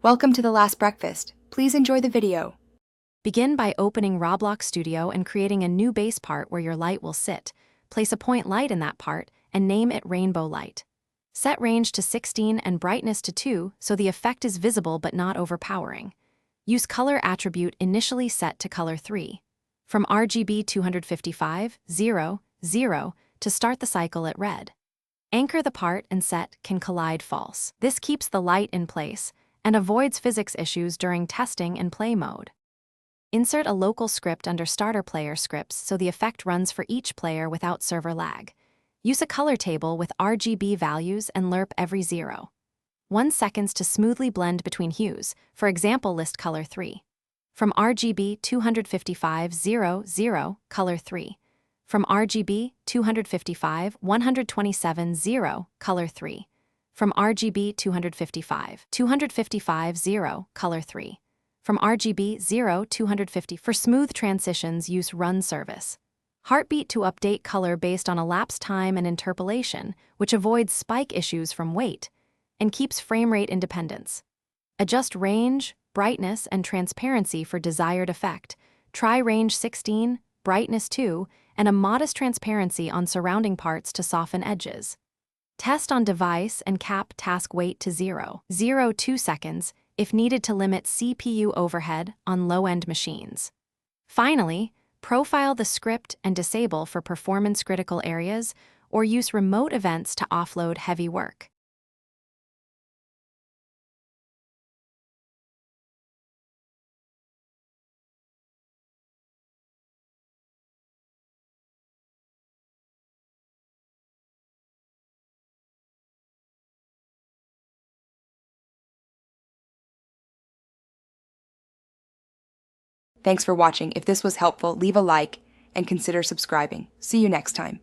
Welcome to The Last Breakfast. Please enjoy the video. Begin by opening Roblox Studio and creating a new base part where your light will sit. Place a point light in that part and name it Rainbow Light. Set range to 16 and brightness to 2 so the effect is visible but not overpowering. Use color attribute initially set to color 3. From RGB 255, 0, 0 to start the cycle at red. Anchor the part and set can collide false. This keeps the light in place and avoids physics issues during testing and play mode. Insert a local script under Starter Player scripts so the effect runs for each player without server lag. Use a color table with RGB values and lerp every 0.1 seconds to smoothly blend between hues, for example list color 3. From RGB 255, 0, 0, color 3. From RGB 255, 127, 0, color 3. From RGB 255, 255, 0, color 3. From RGB 0, 250. For smooth transitions, use Run Service. Heartbeat to update color based on elapsed time and interpolation, which avoids spike issues from weight and keeps frame rate independence. Adjust range, brightness, and transparency for desired effect. Try range 16, brightness 2, and a modest transparency on surrounding parts to soften edges. Test on device and cap task wait to 0.02 seconds if needed to limit CPU overhead on low-end machines. Finally, profile the script and disable for performance-critical areas or use remote events to offload heavy work. Thanks for watching. If this was helpful, leave a like and consider subscribing. See you next time.